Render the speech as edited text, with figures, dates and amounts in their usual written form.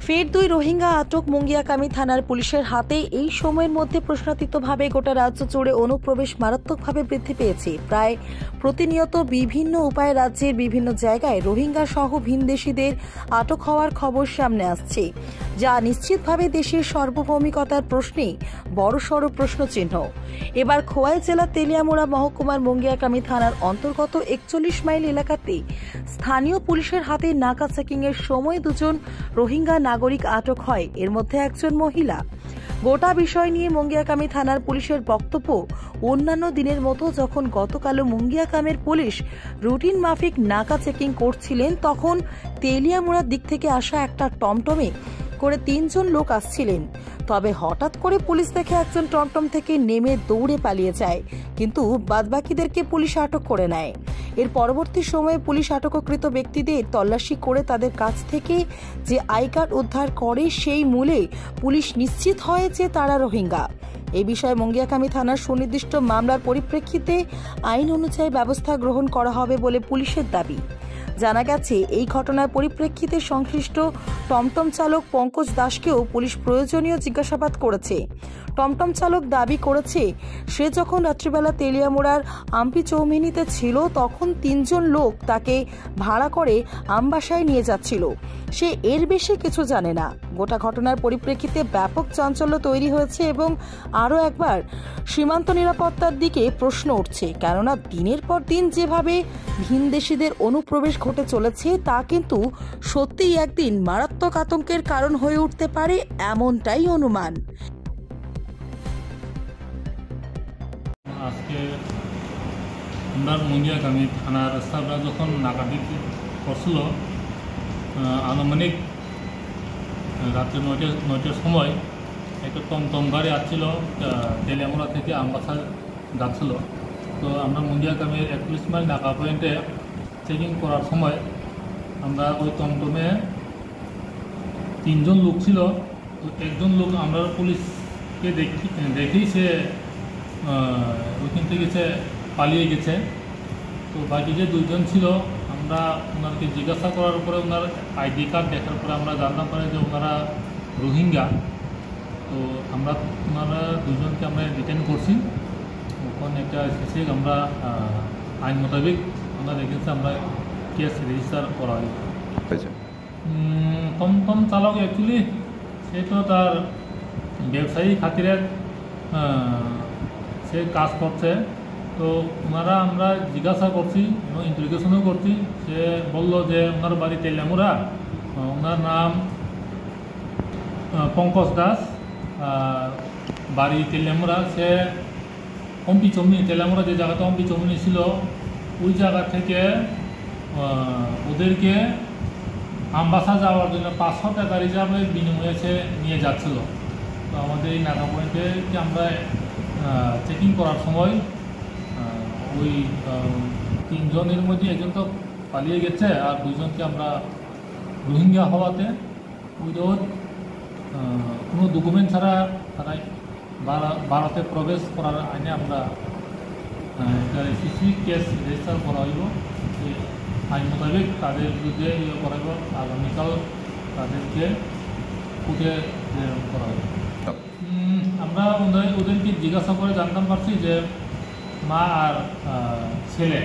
ফের 2 রোহিঙ্গা আটক মুঙ্গিয়াকামী থানার পুলিশের হাতে। এই সময়ের মধ্যে প্রশ্নাতীতভাবে গোটা রাজ্য জুড়ে অনুপ্রবেশ মারাত্মকভাবে বৃদ্ধি পেয়েছে। প্রায় প্রতিনিয়ত বিভিন্ন উপায়ে রাজ্যের বিভিন্ন জায়গায় রোহিঙ্গা সহ ভিনদেশীদের আটক হওয়ার খবর সামনে আসছে, যা নিশ্চিতভাবে দেশের সার্বভৌমিকতার প্রশ্নে বড়সড় প্রশ্নচিহ্ন। এবার খোয়াই জেলার তেলিয়ামুড়া মহকুমার মুঙ্গিয়াকামী থানার অন্তর্গত 41 মাইল এলাকাতে স্থানীয় পুলিশের হাতে নাকা চেকিং এর সময় 2 জন রোহিঙ্গা নাগরিক আটক হয়, এর মধ্যে একজন মহিলা। গোটা বিষয় নিয়ে মুঙ্গিয়াকামী থানার পুলিশের বক্তব্য, অন্যান্য দিনের মতো যখন গতকালও মুঙ্গিয়াকামের পুলিশ রুটিন মাফিক নাকা চেকিং করছিলেন, তখন তেলিয়ামুড়ার দিক থেকে আসা একটা টমটমে করে 3 জন লোক আসছিলেন। তবে হঠাৎ করে পুলিশ দেখে একজন টমটম থেকে নেমে দৌড়ে পালিয়ে যায়, কিন্তু বাদবাকিদেরকে পুলিশ আটক করে নেয়। এর পরবর্তী সময়ে পুলিশ আটককৃত ব্যক্তিদের তল্লাশি করে তাদের কাছ থেকে যে আই কার্ড উদ্ধার করে, সেই মূলে পুলিশ নিশ্চিত হয় যে তারা রোহিঙ্গা। এই বিষয়ে মুঙ্গিয়াকামী থানার সুনির্দিষ্ট মামলার পরিপ্রেক্ষিতে আইন অনুযায়ী ব্যবস্থা গ্রহণ করা হবে বলে পুলিশের দাবি। জানা গেছে, এই ঘটনার পরিপ্রেক্ষিতে সংশ্লিষ্ট টমটম চালক পঙ্কজ দাসকেও পুলিশ প্রয়োজনীয় জিজ্ঞাসাবাদ করেছে। টমটম চালক দাবি করেছে, সে যখন রাত্রিবেলা তেলিয়ামুড়ার আম্পি চৌমিনিতে ছিল, তখন 3 জন লোক তাকে ভাড়া করে আমবাসায় নিয়ে যাচ্ছিল। সে এর বেশি কিছু জানে না। গোটা ঘটনার পরিপ্রেক্ষিতে ব্যাপক চাঞ্চল্য তৈরি হয়েছে এবং আরও একবার সীমান্ত নিরাপত্তার দিকে প্রশ্ন উঠছে, কেননা দিনের পর দিন যেভাবে ভিনদেশীদের অনুপ্রবেশ ঘটে চলেছে, তা কিন্তু সত্যিই একদিন মারাত্মক আতঙ্কের কারণ হয়ে উঠতে পারে, এমনটাই অনুমান। আজকে আমরা মুঙ্গিয়াকামী থানার স্টাফরা যখন নাকাটি করছিল, আনুমানিক রাত্রে 9টার সময় একটা টমটম গাড়ি আসছিল তেলিয়ামুড়া থেকে আমবাসা যাচ্ছিল। তো আমরা মুঙ্গিয়াকামীর 41 মাইল নাকা পয়েন্টে চেকিং করার সময় আমরা ওই টমটমে 3 জন লোক ছিল। তো একজন লোক আমরা পুলিশকে দেখেই সে ওইখান থেকে সে পালিয়ে গেছে। তো বাকি যে 2 জন ছিল, আমরা ওনাকে জিজ্ঞাসা করার পরে ওনার আইডি কার্ড দেখার পরে আমরা জানতে পারি যে ওনারা রোহিঙ্গা। তো আমরা ওনারা 2 জনকে আমরা ডিটেন করছি। ওখানে একটা শেষে আমরা আইন মোতাবেক আমরা দেখেছি আমরা কেস রেজিস্টার করা হয়েছে। টমটম চালক অ্যাকচুয়ালি সে তো তার ব্যবসায়ী খাতিরে সে কাজ করছে। তো ওনারা আমরা জিজ্ঞাসা করছি এবং ইন্টারোগেশনও করছি। সে বললো যে ওনার বাড়ি তেলিয়ামুড়া, ওনার নাম পঙ্কজ দাস, বাড়ি তেলিয়ামুড়া। সে অম্পি চৌমিনি, তেলিয়ামুড়া যে জায়গাতে অম্পি চৌমিনি ছিল, ওই জায়গা থেকে ওদেরকে আমবাসা যাওয়ার জন্য 500 টাকা রিজার্ভের বিনিময়ে সে নিয়ে যাচ্ছিল। তো আমাদের এই নাকা পয়েন্টে আমরা চেকিং করার সময় ওই 3 জনের মধ্যে একজন তো পালিয়ে গেছে, আর 2 জনকে আমরা রোহিঙ্গা হওয়াতে উইদাউট কোনো ডকুমেন্ট ছাড়া তারা ভারতে প্রবেশ করার আইনে আমরা সিসি কেস রেজিস্টার করা হইব। আইন মোতাবেক তাদের বিরুদ্ধে করা হইব। আগামীকাল তাদেরকে কোর্টে করা হইব। আমরা ওদেরকে জিজ্ঞাসা করে জানতে পারছি যে মা আর ছেলে